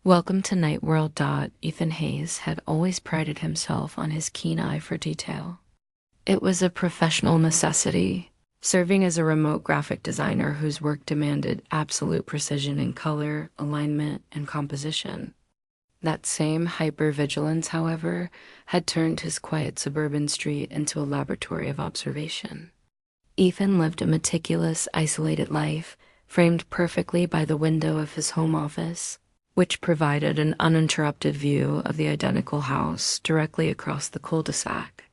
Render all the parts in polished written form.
Welcome to Night World. Ethan Hayes had always prided himself on his keen eye for detail. It was a professional necessity, serving as a remote graphic designer whose work demanded absolute precision in color, alignment, and composition. That same hypervigilance, however, had turned his quiet suburban street into a laboratory of observation. Ethan lived a meticulous, isolated life, framed perfectly by the window of his home office, which provided an uninterrupted view of the identical house directly across the cul-de-sac.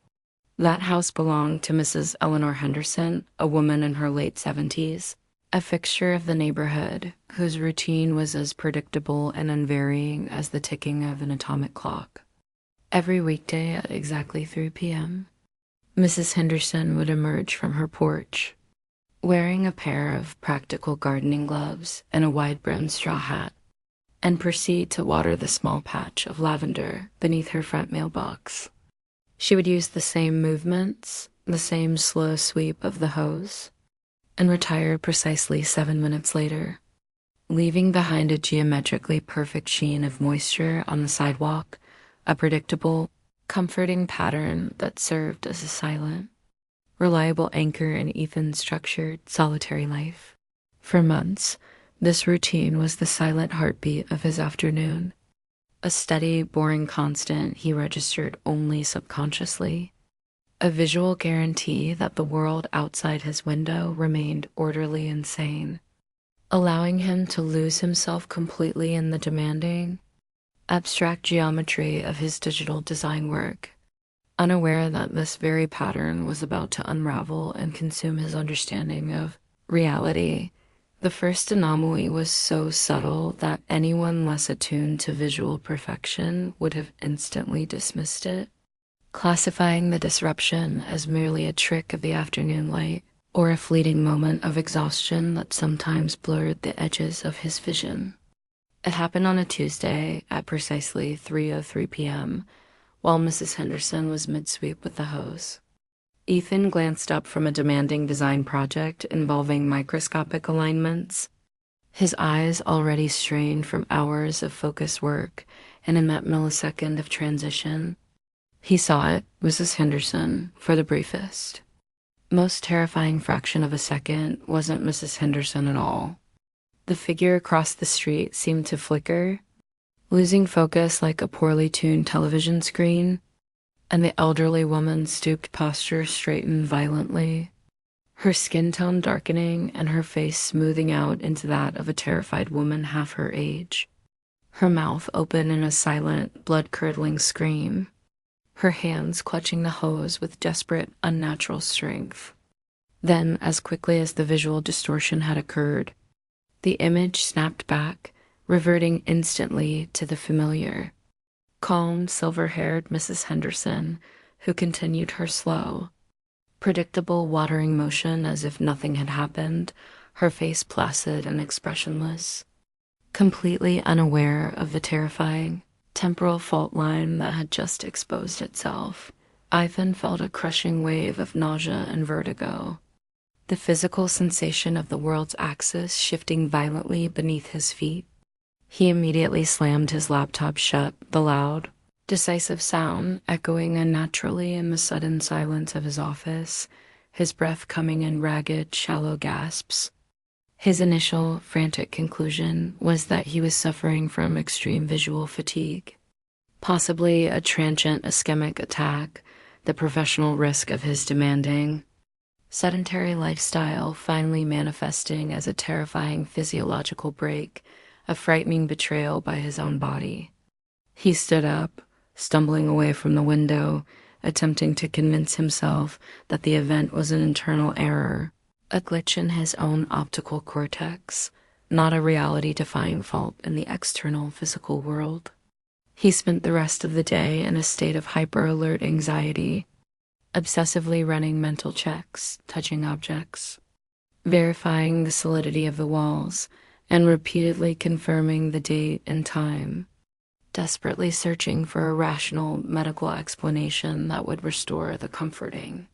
That house belonged to Mrs. Eleanor Henderson, a woman in her late 70s, a fixture of the neighborhood whose routine was as predictable and unvarying as the ticking of an atomic clock. Every weekday at exactly 3 p.m., Mrs. Henderson would emerge from her porch, wearing a pair of practical gardening gloves and a wide-brimmed straw hat, and proceed to water the small patch of lavender beneath her front mailbox. She would use the same movements, the same slow sweep of the hose, and retire precisely 7 minutes later, leaving behind a geometrically perfect sheen of moisture on the sidewalk, a predictable, comforting pattern that served as a silent, reliable anchor in Ethan's structured, solitary life. For months, this routine was the silent heartbeat of his afternoon, a steady, boring constant he registered only subconsciously, a visual guarantee that the world outside his window remained orderly and sane, allowing him to lose himself completely in the demanding, abstract geometry of his digital design work, unaware that this very pattern was about to unravel and consume his understanding of reality. The first anomaly was so subtle that anyone less attuned to visual perfection would have instantly dismissed it, classifying the disruption as merely a trick of the afternoon light or a fleeting moment of exhaustion that sometimes blurred the edges of his vision. It happened on a Tuesday at precisely 3:03 p.m., while Mrs. Henderson was mid-sweep with the hose. Ethan glanced up from a demanding design project involving microscopic alignments, his eyes already strained from hours of focused work, and in that millisecond of transition, he saw it, Mrs. Henderson, for the briefest. Most terrifying fraction of a second wasn't Mrs. Henderson at all. The figure across the street seemed to flicker, losing focus like a poorly tuned television screen, and the elderly woman's stooped posture straightened violently, her skin tone darkening and her face smoothing out into that of a terrified woman half her age, her mouth open in a silent, blood-curdling scream, her hands clutching the hose with desperate, unnatural strength. Then, as quickly as the visual distortion had occurred, the image snapped back, reverting instantly to the familiar, calm, silver-haired Mrs. Henderson, who continued her slow, predictable watering motion as if nothing had happened, her face placid and expressionless, completely unaware of the terrifying, temporal fault line that had just exposed itself. Ivan felt a crushing wave of nausea and vertigo, the physical sensation of the world's axis shifting violently beneath his feet. He immediately slammed his laptop shut, the loud, decisive sound echoing unnaturally in the sudden silence of his office, his breath coming in ragged, shallow gasps. His initial, frantic conclusion was that he was suffering from extreme visual fatigue, possibly a transient ischemic attack, the professional risk of his demanding, sedentary lifestyle finally manifesting as a terrifying physiological break, a frightening betrayal by his own body. He stood up, stumbling away from the window, attempting to convince himself that the event was an internal error, a glitch in his own optical cortex, not a reality-defying fault in the external physical world. He spent the rest of the day in a state of hyper-alert anxiety, obsessively running mental checks, touching objects, verifying the solidity of the walls, and repeatedly confirming the date and time, desperately searching for a rational medical explanation that would restore the comforting,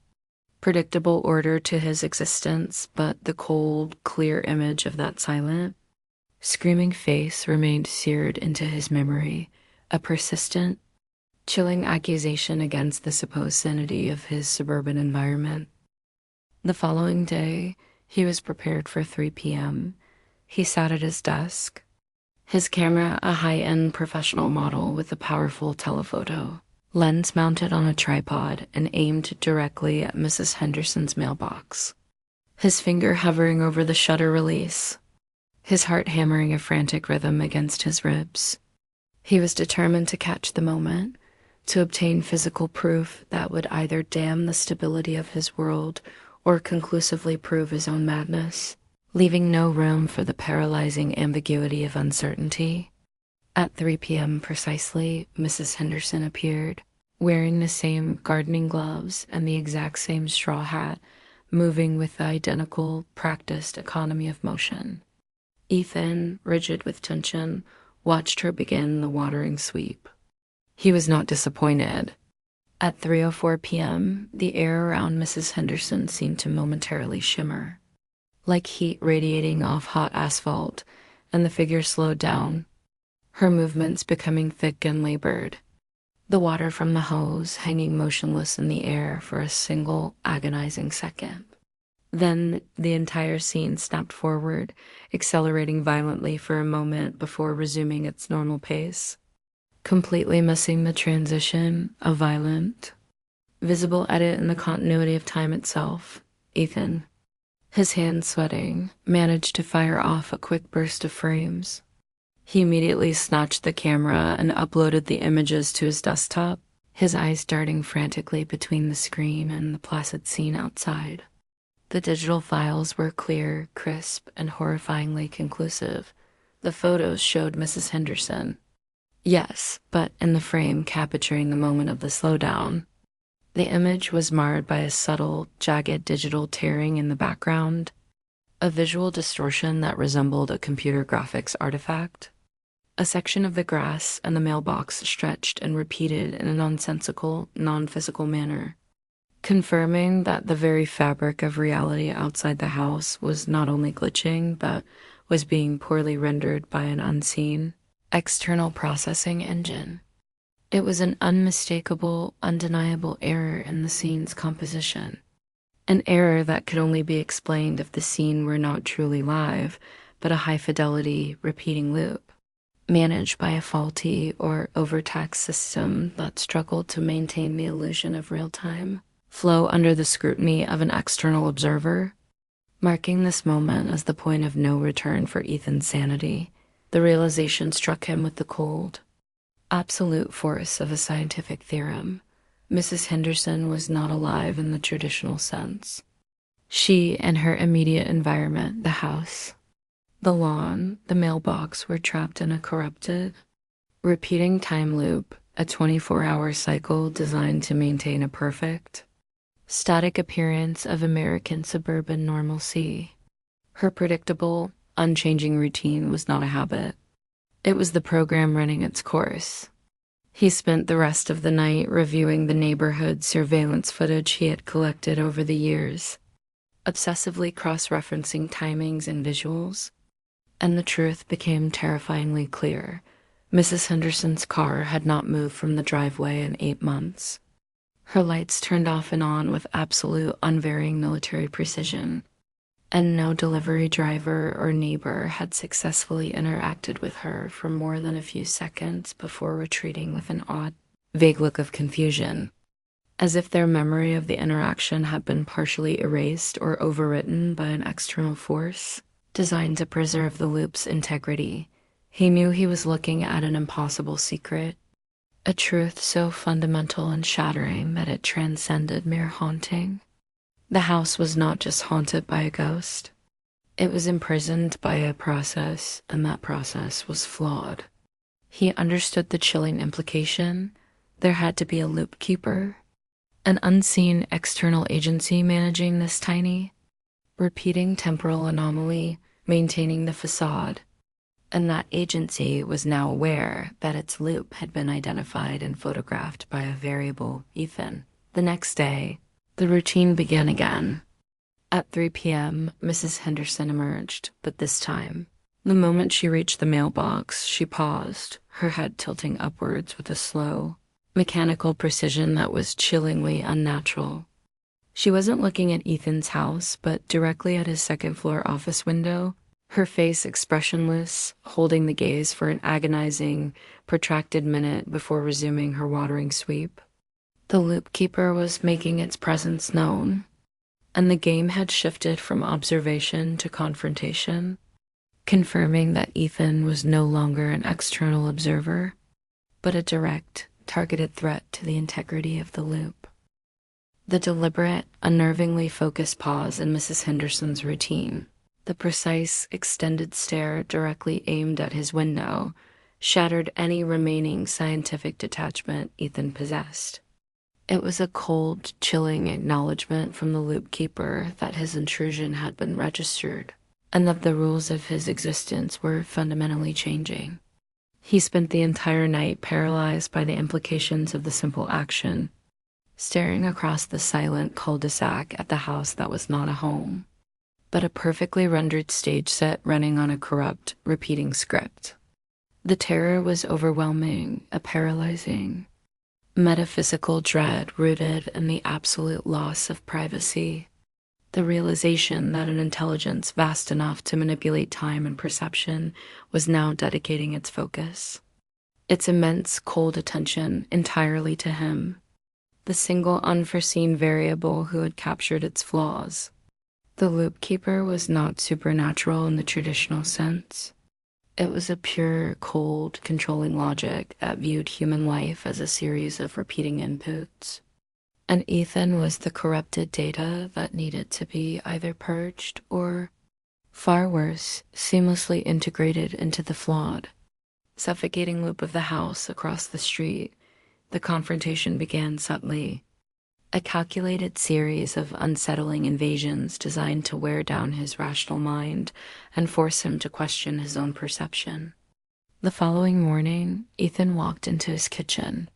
predictable order to his existence, but the cold, clear image of that silent, screaming face remained seared into his memory, a persistent, chilling accusation against the supposed sanity of his suburban environment. The following day, he was prepared for 3 p.m. He sat at his desk, his camera a high-end professional model with a powerful telephoto, lens mounted on a tripod and aimed directly at Mrs. Henderson's mailbox. His finger hovering over the shutter release, his heart hammering a frantic rhythm against his ribs. He was determined to catch the moment, to obtain physical proof that would either damn the stability of his world or conclusively prove his own madness, leaving no room for the paralyzing ambiguity of uncertainty. At 3 p.m. precisely, Mrs. Henderson appeared, wearing the same gardening gloves and the exact same straw hat, moving with the identical, practiced economy of motion. Ethan, rigid with tension, watched her begin the watering sweep. He was not disappointed. At 3:04 p.m., the air around Mrs. Henderson seemed to momentarily shimmer, like heat radiating off hot asphalt, and the figure slowed down, her movements becoming thick and labored, the water from the hose hanging motionless in the air for a single agonizing second. Then the entire scene snapped forward, accelerating violently for a moment before resuming its normal pace, completely missing the transition, a violent, visible edit in the continuity of time itself. Ethan, his hands sweating, managed to fire off a quick burst of frames. He immediately snatched the camera and uploaded the images to his desktop, his eyes darting frantically between the screen and the placid scene outside. The digital files were clear, crisp, and horrifyingly conclusive. The photos showed Mrs. Henderson. Yes, but in the frame capturing the moment of the slowdown. The image was marred by a subtle, jagged digital tearing in the background, a visual distortion that resembled a computer graphics artifact. A section of the grass and the mailbox stretched and repeated in a nonsensical, non-physical manner, confirming that the very fabric of reality outside the house was not only glitching, but was being poorly rendered by an unseen, external processing engine. It was an unmistakable, undeniable error in the scene's composition. An error that could only be explained if the scene were not truly live, but a high-fidelity, repeating loop, managed by a faulty or overtaxed system that struggled to maintain the illusion of real-time flow under the scrutiny of an external observer. Marking this moment as the point of no return for Ethan's sanity, the realization struck him with the cold, absolute force of a scientific theorem. Mrs. Henderson was not alive in the traditional sense. She and her immediate environment, the house, the lawn, the mailbox, were trapped in a corrupted, repeating time loop, a 24-hour cycle designed to maintain a perfect, static appearance of American suburban normalcy. Her predictable, unchanging routine was not a habit. It was the program running its course. He spent the rest of the night reviewing the neighborhood surveillance footage he had collected over the years, obsessively cross-referencing timings and visuals, and the truth became terrifyingly clear. Mrs. Henderson's car had not moved from the driveway in 8 months. Her lights turned off and on with absolute, unvarying military precision, and no delivery driver or neighbor had successfully interacted with her for more than a few seconds before retreating with an odd, vague look of confusion, as if their memory of the interaction had been partially erased or overwritten by an external force designed to preserve the loop's integrity. He knew he was looking at an impossible secret, a truth so fundamental and shattering that it transcended mere haunting. The house was not just haunted by a ghost. It was imprisoned by a process, and that process was flawed. He understood the chilling implication. There had to be a Loopkeeper, an unseen external agency managing this tiny, repeating temporal anomaly, maintaining the facade. And that agency was now aware that its loop had been identified and photographed by a variable, Ethan. The next day, the routine began again. At 3 p.m., Mrs. Henderson emerged, but this time, The moment she reached the mailbox, she paused, her head tilting upwards with a slow, mechanical precision that was chillingly unnatural. She wasn't looking at Ethan's house, but directly at his second-floor office window, her face expressionless, holding the gaze for an agonizing, protracted minute before resuming her watering sweep. The Loopkeeper was making its presence known, and the game had shifted from observation to confrontation, confirming that Ethan was no longer an external observer, but a direct, targeted threat to the integrity of the loop. The deliberate, unnervingly focused pause in Mrs. Henderson's routine, the precise, extended stare directly aimed at his window, shattered any remaining scientific detachment Ethan possessed. It was a cold, chilling acknowledgement from the Loopkeeper that his intrusion had been registered, and that the rules of his existence were fundamentally changing. He spent the entire night paralyzed by the implications of the simple action, staring across the silent cul-de-sac at the house that was not a home, but a perfectly rendered stage set running on a corrupt, repeating script. The terror was overwhelming, a paralyzing, metaphysical dread rooted in the absolute loss of privacy, the realization that an intelligence vast enough to manipulate time and perception was now dedicating its focus, its immense cold attention entirely to him, the single unforeseen variable who had captured its flaws. The Loopkeeper was not supernatural in the traditional sense. It was a pure, cold, controlling logic that viewed human life as a series of repeating inputs. And Ethan was the corrupted data that needed to be either purged or, far worse, seamlessly integrated into the flawed, suffocating loop of the house across the street. The confrontation began subtly, a calculated series of unsettling invasions designed to wear down his rational mind and force him to question his own perception. The following morning, Ethan walked into his kitchen,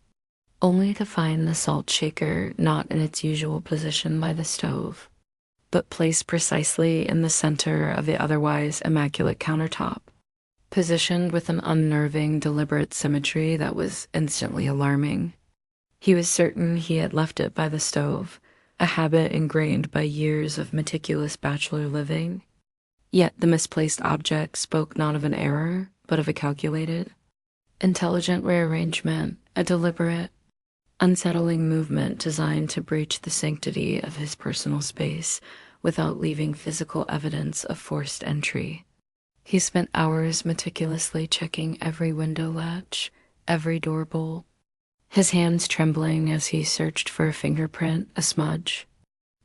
only to find the salt shaker not in its usual position by the stove, but placed precisely in the center of the otherwise immaculate countertop, positioned with an unnerving, deliberate symmetry that was instantly alarming. He was certain he had left it by the stove, a habit ingrained by years of meticulous bachelor living. Yet the misplaced object spoke not of an error, but of a calculated, intelligent rearrangement, a deliberate, unsettling movement designed to breach the sanctity of his personal space without leaving physical evidence of forced entry. He spent hours meticulously checking every window latch, every door bolt, his hands trembling as he searched for a fingerprint, a smudge,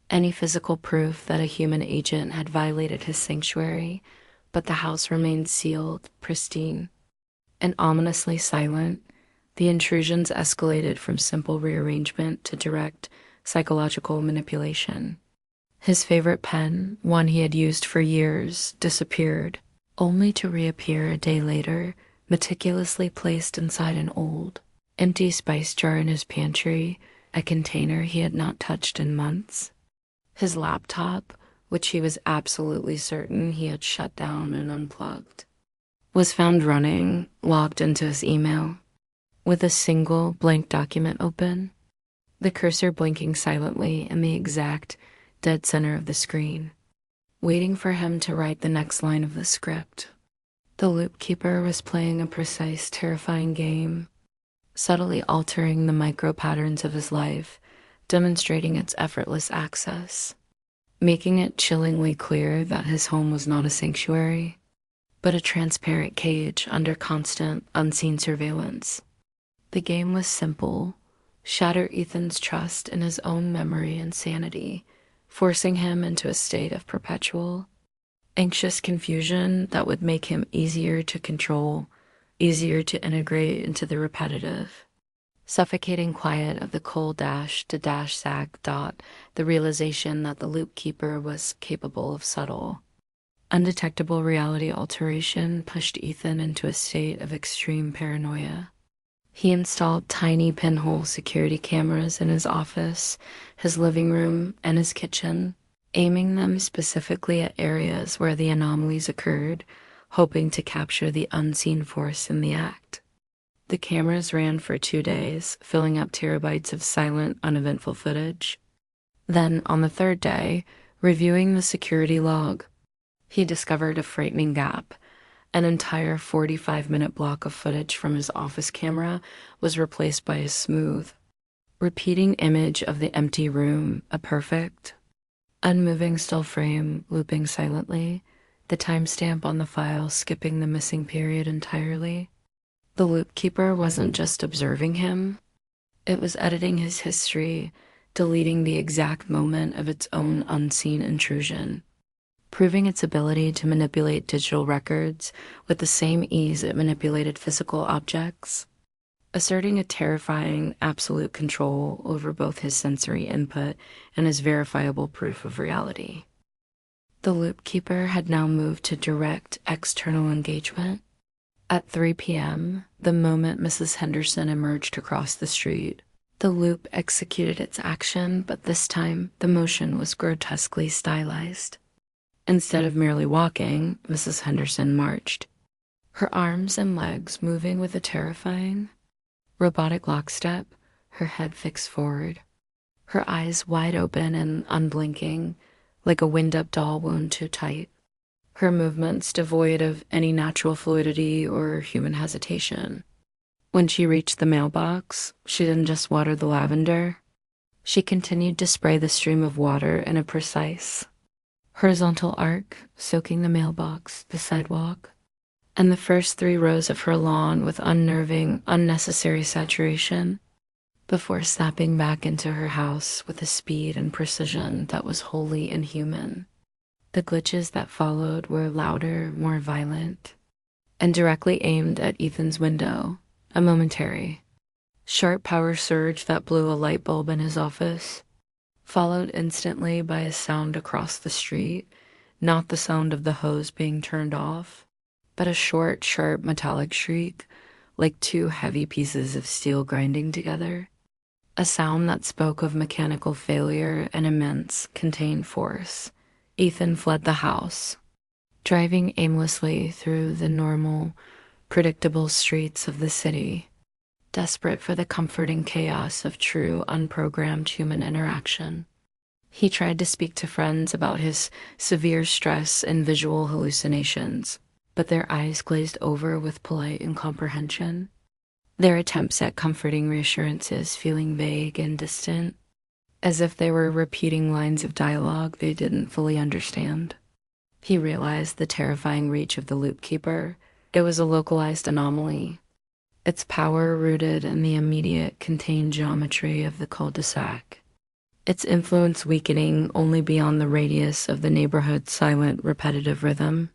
any physical proof that a human agent had violated his sanctuary, but the house remained sealed, pristine, and ominously silent. The intrusions escalated from simple rearrangement to direct psychological manipulation. His favorite pen, one he had used for years, disappeared, only to reappear a day later, meticulously placed inside an old, empty spice jar in his pantry, a container he had not touched in months. His laptop, which he was absolutely certain he had shut down and unplugged, was found running, logged into his email, with a single blank document open, the cursor blinking silently in the exact dead center of the screen, waiting for him to write the next line of the script. The Loopkeeper was playing a precise, terrifying game, subtly altering the micro-patterns of his life, demonstrating its effortless access, making it chillingly clear that his home was not a sanctuary, but a transparent cage under constant, unseen surveillance. The game was simple: shatter Ethan's trust in his own memory and sanity, forcing him into a state of perpetual, anxious confusion that would make him easier to control, easier to integrate into the repetitive, suffocating quiet of the coal dash to dash sack dot, the realization that the Loopkeeper was capable of subtle, undetectable reality alteration pushed Ethan into a state of extreme paranoia. He installed tiny pinhole security cameras in his office, his living room, and his kitchen, aiming them specifically at areas where the anomalies occurred, hoping to capture the unseen force in the act. The cameras ran for 2 days, filling up terabytes of silent, uneventful footage. Then, on the third day, reviewing the security log, he discovered a frightening gap. An entire 45-minute block of footage from his office camera was replaced by a smooth, repeating image of the empty room, a perfect, unmoving still frame looping silently, the timestamp on the file skipping the missing period entirely. The Loopkeeper wasn't just observing him, it was editing his history, deleting the exact moment of its own unseen intrusion, proving its ability to manipulate digital records with the same ease it manipulated physical objects, asserting a terrifying absolute control over both his sensory input and his verifiable proof of reality. The Loopkeeper had now moved to direct external engagement. At 3 p.m., the moment Mrs. Henderson emerged across the street, the loop executed its action, but this time the motion was grotesquely stylized. Instead of merely walking, Mrs. Henderson marched, her arms and legs moving with a terrifying, robotic lockstep, her head fixed forward, her eyes wide open and unblinking, like a wind-up doll wound too tight, her movements devoid of any natural fluidity or human hesitation. When she reached the mailbox, she didn't just water the lavender. She continued to spray the stream of water in a precise, horizontal arc, soaking the mailbox, the sidewalk, and the first 3 rows of her lawn with unnerving, unnecessary saturation, before snapping back into her house with a speed and precision that was wholly inhuman. The glitches that followed were louder, more violent, and directly aimed at Ethan's window, a momentary, sharp power surge that blew a light bulb in his office, followed instantly by a sound across the street, not the sound of the hose being turned off, but a short, sharp metallic shriek, like 2 heavy pieces of steel grinding together, a sound that spoke of mechanical failure and immense, contained force. Ethan fled the house, driving aimlessly through the normal, predictable streets of the city, desperate for the comforting chaos of true, unprogrammed human interaction. He tried to speak to friends about his severe stress and visual hallucinations, but their eyes glazed over with polite incomprehension, their attempts at comforting reassurances feeling vague and distant, as if they were repeating lines of dialogue they didn't fully understand. He realized the terrifying reach of the Loopkeeper. It was a localized anomaly, its power rooted in the immediate contained geometry of the cul-de-sac, its influence weakening only beyond the radius of the neighborhood's silent, repetitive rhythm.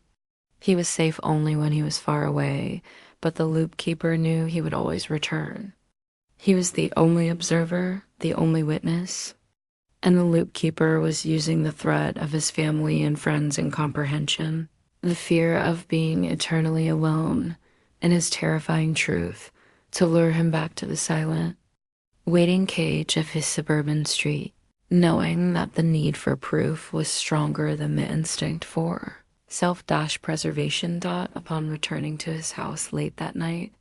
He was safe only when he was far away, but the Loopkeeper knew he would always return. He was the only observer, the only witness, and the Loopkeeper was using the threat of his family and friends' incomprehension, the fear of being eternally alone, and his terrifying truth to lure him back to the silent, waiting cage of his suburban street, knowing that the need for proof was stronger than the instinct for self-preservation. Upon returning to his house late that night,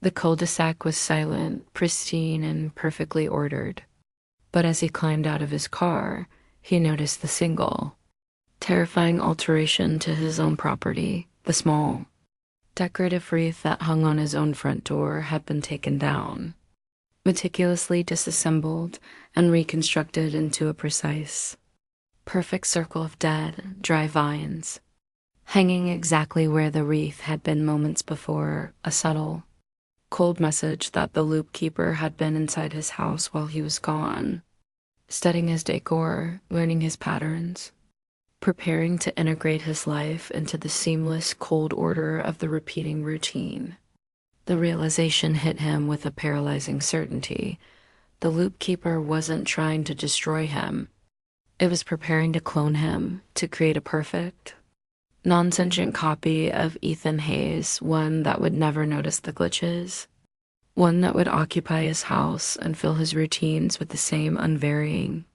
the cul-de-sac was silent, pristine, and perfectly ordered. But as he climbed out of his car, he noticed the single, terrifying alteration to his own property. The small, decorative wreath that hung on his own front door had been taken down, meticulously disassembled and reconstructed into a precise, perfect circle of dead, dry vines, hanging exactly where the wreath had been moments before, a subtle, cold message that the Loopkeeper had been inside his house while he was gone, studying his decor, learning his patterns, preparing to integrate his life into the seamless, cold order of the repeating routine. The realization hit him with a paralyzing certainty. The Loopkeeper wasn't trying to destroy him. It was preparing to clone him, to create a perfect, non-sentient copy of Ethan Hayes, one that would never notice the glitches, one that would occupy his house and fill his routines with the same unvarying,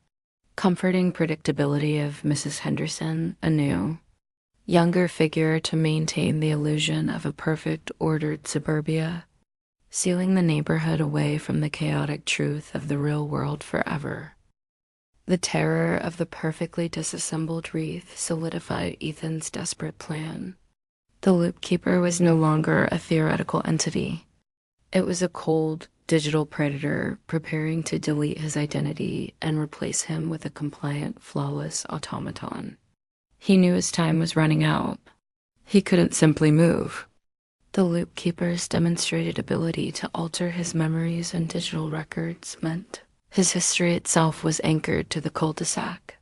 comforting predictability of Mrs. Henderson anew. younger figure to maintain the illusion of a perfect, ordered suburbia, sealing the neighborhood away from the chaotic truth of the real world forever. The terror of the perfectly disassembled wreath solidified Ethan's desperate plan. The Loopkeeper was no longer a theoretical entity. It was a cold, digital predator preparing to delete his identity and replace him with a compliant, flawless automaton. He knew his time was running out. He couldn't simply move. The Loopkeeper's demonstrated ability to alter his memories and digital records meant his history itself was anchored to the cul-de-sac.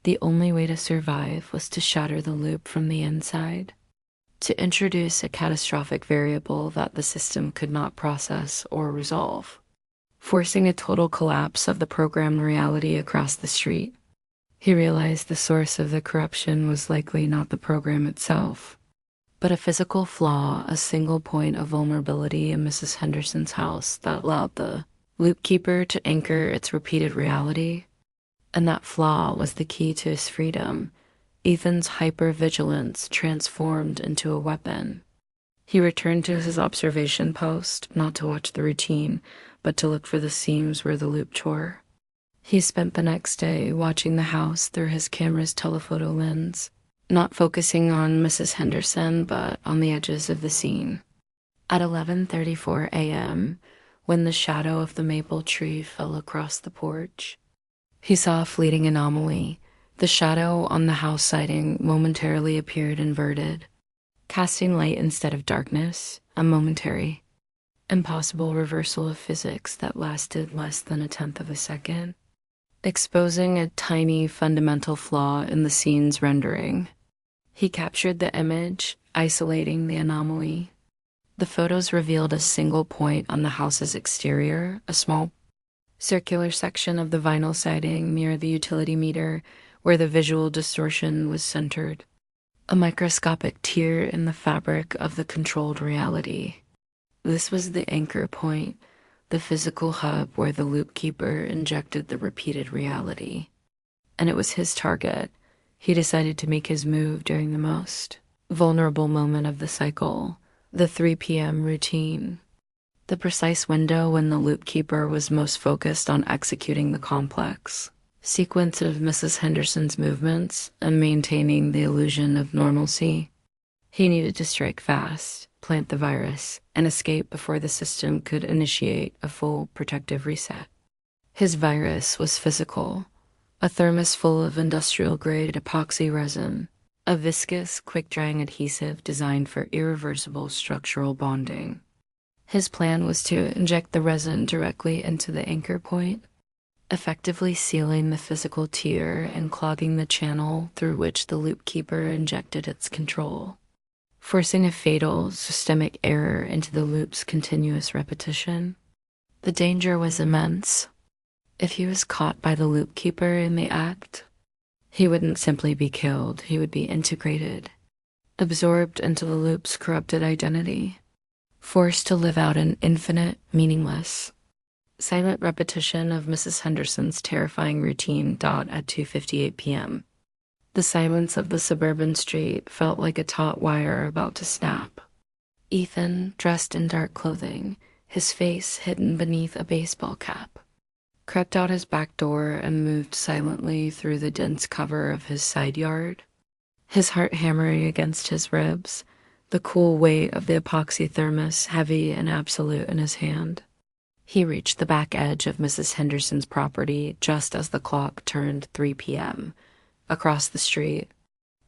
The only way to survive was to shatter the loop from the inside, to introduce a catastrophic variable that the system could not process or resolve, forcing a total collapse of the programmed reality across the street. He realized the source of the corruption was likely not the program itself, but a physical flaw, a single point of vulnerability in Mrs. Henderson's house that allowed the Loopkeeper to anchor its repeated reality. And that flaw was the key to his freedom. Ethan's hyper-vigilance transformed into a weapon. He returned to his observation post, not to watch the routine, but to look for the seams where the loop tore. He spent the next day watching the house through his camera's telephoto lens, not focusing on Mrs. Henderson, but on the edges of the scene. At 11:34 a.m., when the shadow of the maple tree fell across the porch, he saw a fleeting anomaly. The shadow on the house siding momentarily appeared inverted, casting light instead of darkness, a momentary, impossible reversal of physics that lasted less than 1/10 of a second, exposing a tiny fundamental flaw in the scene's rendering. He captured the image, isolating the anomaly. The photos revealed a single point on the house's exterior, a small circular section of the vinyl siding near the utility meter where the visual distortion was centered, a microscopic tear in the fabric of the controlled reality. This was the anchor point, the physical hub where the Loopkeeper injected the repeated reality. And it was his target. He decided to make his move during the most vulnerable moment of the cycle, the 3 p.m. routine, the precise window when the Loopkeeper was most focused on executing the complex sequence of Mrs. Henderson's movements and maintaining the illusion of normalcy. He needed to strike fast, plant the virus, and escape before the system could initiate a full protective reset. His virus was physical, a thermos full of industrial-grade epoxy resin, a viscous, quick-drying adhesive designed for irreversible structural bonding. His plan was to inject the resin directly into the anchor point, effectively sealing the physical tear and clogging the channel through which the Loopkeeper injected its control, forcing a fatal systemic error into the loop's continuous repetition. The danger was immense. If he was caught by the Loopkeeper in the act, he wouldn't simply be killed, he would be integrated, absorbed into the loop's corrupted identity, forced to live out an infinite, meaningless, silent repetition of Mrs. Henderson's terrifying routine at 2:58 p.m. The silence of the suburban street felt like a taut wire about to snap. Ethan, dressed in dark clothing, his face hidden beneath a baseball cap, crept out his back door and moved silently through the dense cover of his side yard, his heart hammering against his ribs, the cool weight of the epoxy thermos heavy and absolute in his hand. He reached the back edge of Mrs. Henderson's property just as the clock turned 3 p.m. Across the street,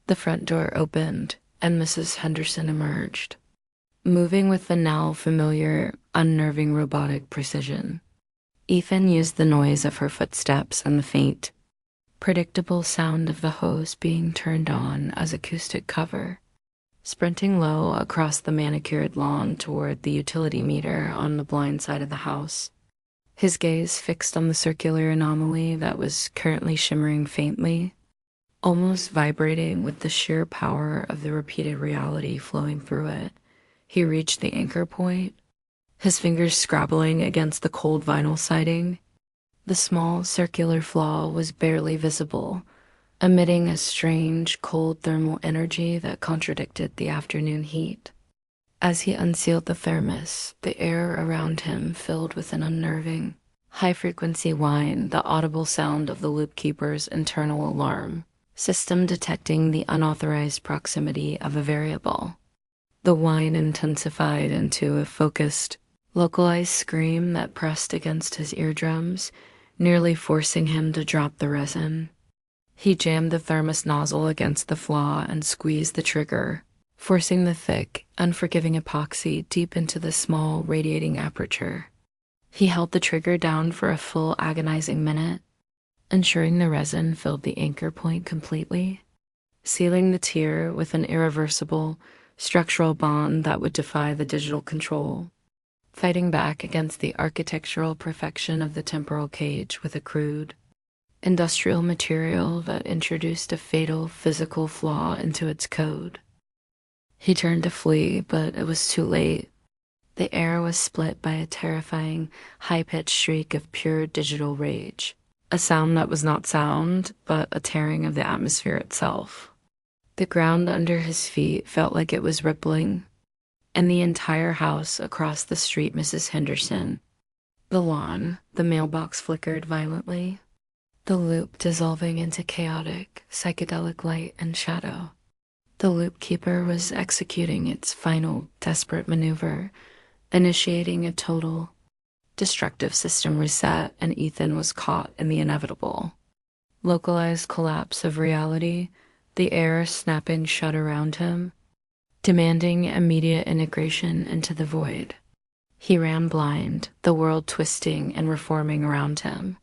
the front door opened and Mrs. Henderson emerged, moving with the now familiar, unnerving robotic precision. Ethan used the noise of her footsteps and the faint, predictable sound of the hose being turned on as acoustic cover, sprinting low across the manicured lawn toward the utility meter on the blind side of the house, his gaze fixed on the circular anomaly that was currently shimmering faintly, almost vibrating with the sheer power of the repeated reality flowing through it. He reached the anchor point, his fingers scrabbling against the cold vinyl siding. The small circular flaw was barely visible, emitting a strange, cold thermal energy that contradicted the afternoon heat. As he unsealed the thermos, the air around him filled with an unnerving, high-frequency whine, the audible sound of the Loopkeeper's internal alarm system detecting the unauthorized proximity of a variable. The whine intensified into a focused, localized scream that pressed against his eardrums, nearly forcing him to drop the resin. He jammed the thermos nozzle against the flaw and squeezed the trigger, forcing the thick, unforgiving epoxy deep into the small, radiating aperture. He held the trigger down for a full, agonizing minute, ensuring the resin filled the anchor point completely, sealing the tear with an irreversible, structural bond that would defy the digital control, fighting back against the architectural perfection of the temporal cage with a crude, industrial material that introduced a fatal physical flaw into its code. He turned to flee, but it was too late. The air was split by a terrifying, high-pitched shriek of pure digital rage, a sound that was not sound, but a tearing of the atmosphere itself. The ground under his feet felt like it was rippling, and the entire house across the street, Mrs. Henderson, the lawn, the mailbox flickered violently, the loop dissolving into chaotic, psychedelic light and shadow. The Loopkeeper was executing its final, desperate maneuver, initiating a total, destructive system reset, and Ethan was caught in the inevitable. Localized collapse of reality, the air snapping shut around him, demanding immediate integration into the void. He ran blind, the world twisting and reforming around him,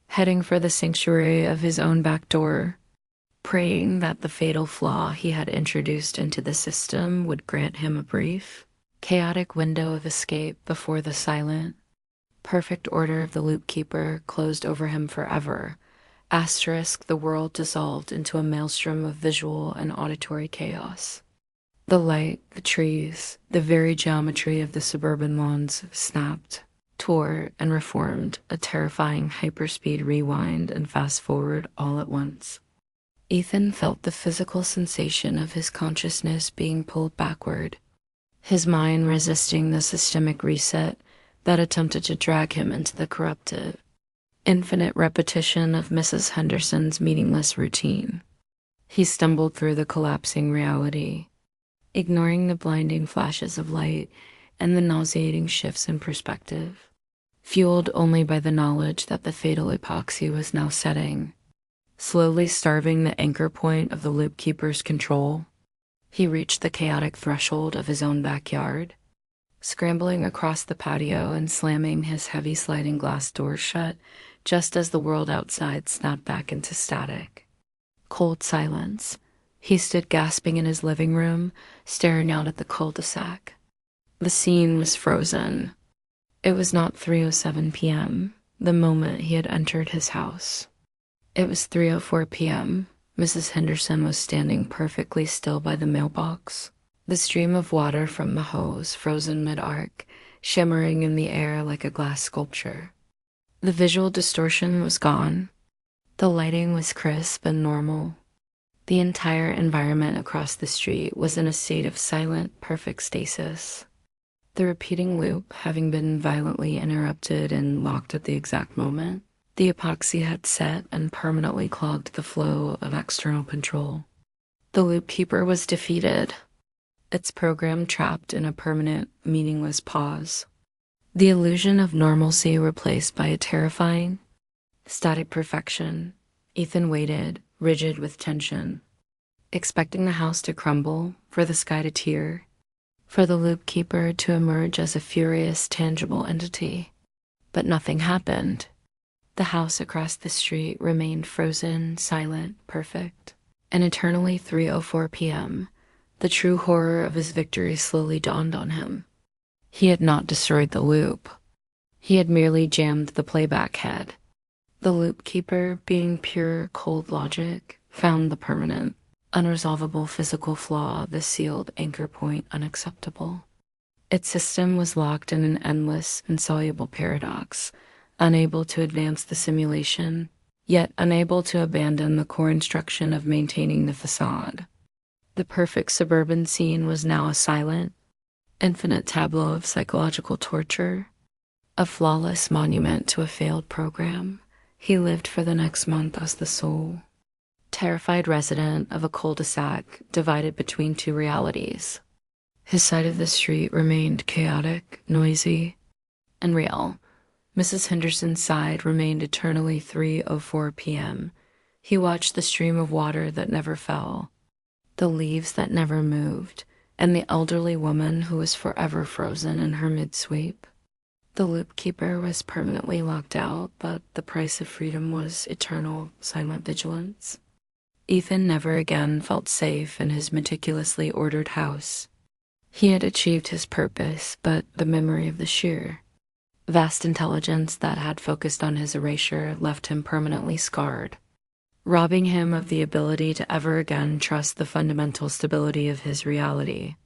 heading for the sanctuary of his own back door, praying that the fatal flaw he had introduced into the system would grant him a brief, chaotic window of escape before the silent, perfect order of the Loopkeeper closed over him forever. Asterisk, the world dissolved into a maelstrom of visual and auditory chaos. The light, the trees, the very geometry of the suburban lawns snapped, tore, and reformed, a terrifying hyperspeed rewind and fast forward all at once. Ethan felt the physical sensation of his consciousness being pulled backward, his mind resisting the systemic reset that attempted to drag him into the corrupted, infinite repetition of Mrs. Henderson's meaningless routine. He stumbled through the collapsing reality, ignoring the blinding flashes of light and the nauseating shifts in perspective, fueled only by the knowledge that the fatal epoxy was now setting, slowly starving the anchor point of the Loopkeeper's control. He reached the chaotic threshold of his own backyard, scrambling across the patio and slamming his heavy sliding glass doors shut just as the world outside snapped back into static. Cold silence. He stood gasping in his living room, staring out at the cul-de-sac. The scene was frozen. It was not 3:07 p.m., the moment he had entered his house. It was 3:04 p.m. Mrs. Henderson was standing perfectly still by the mailbox, the stream of water from the hose frozen mid-arc, shimmering in the air like a glass sculpture. The visual distortion was gone. The lighting was crisp and normal. The entire environment across the street was in a state of silent, perfect stasis. The repeating loop having been violently interrupted and locked at the exact moment, the epoxy had set and permanently clogged the flow of external control. The Loopkeeper was defeated, its program trapped in a permanent, meaningless pause. The illusion of normalcy replaced by a terrifying, static perfection. Ethan waited, rigid with tension, expecting the house to crumble, for the sky to tear, for the Loopkeeper to emerge as a furious, tangible entity. But nothing happened. The house across the street remained frozen, silent, perfect. And eternally 3:04 p.m., the true horror of his victory slowly dawned on him. He had not destroyed the loop. He had merely jammed the playback head. The Loopkeeper, being pure, cold logic, found the permanent, unresolvable physical flaw, the sealed anchor point, unacceptable. Its system was locked in an endless, insoluble paradox, unable to advance the simulation, yet unable to abandon the core instruction of maintaining the facade. The perfect suburban scene was now a silent, infinite tableau of psychological torture, a flawless monument to a failed program. He lived for the next month as the sole, terrified resident of a cul-de-sac divided between two realities. His side of the street remained chaotic, noisy, and real. Mrs. Henderson's side remained eternally 3:04 p.m. He watched the stream of water that never fell, the leaves that never moved, and the elderly woman who was forever frozen in her mid-sweep. The Loopkeeper was permanently locked out, but the price of freedom was eternal, silent vigilance. Ethan never again felt safe in his meticulously ordered house. He had achieved his purpose, but the memory of the sheer, vast intelligence that had focused on his erasure left him permanently scarred, robbing him of the ability to ever again trust the fundamental stability of his reality.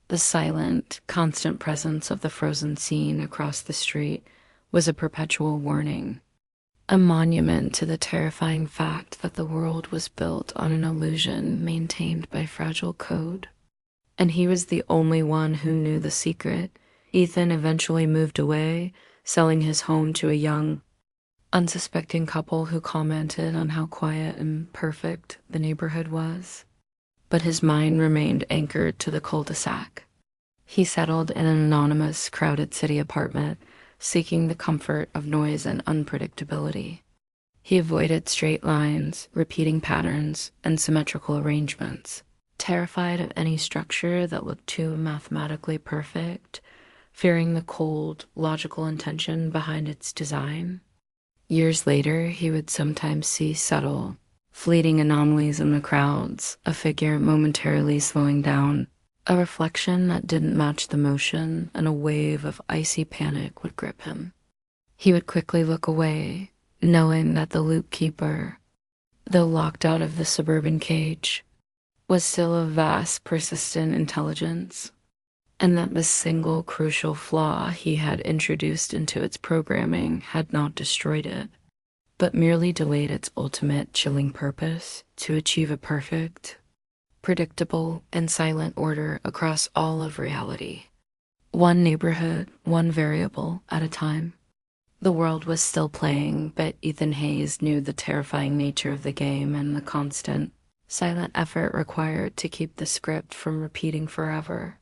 The silent, constant presence of the frozen scene across the street was a perpetual warning, a monument to the terrifying fact that the world was built on an illusion maintained by fragile code. And he was the only one who knew the secret. Ethan eventually moved away, selling his home to a young, unsuspecting couple who commented on how quiet and perfect the neighborhood was. But his mind remained anchored to the cul-de-sac. He settled in an anonymous, crowded city apartment, seeking the comfort of noise and unpredictability. He avoided straight lines, repeating patterns, and symmetrical arrangements, terrified of any structure that looked too mathematically perfect, fearing the cold, logical intention behind its design. Years later, he would sometimes see subtle, fleeting anomalies in the crowds, a figure momentarily slowing down, a reflection that didn't match the motion, and a wave of icy panic would grip him. He would quickly look away, knowing that the Loopkeeper, though locked out of the suburban cage, was still a vast, persistent intelligence, and that the single crucial flaw he had introduced into its programming had not destroyed it, but merely delayed its ultimate chilling purpose to achieve a perfect, predictable, and silent order across all of reality. One neighborhood, one variable at a time. The world was still playing, but Ethan Hayes knew the terrifying nature of the game and the constant, silent effort required to keep the script from repeating forever.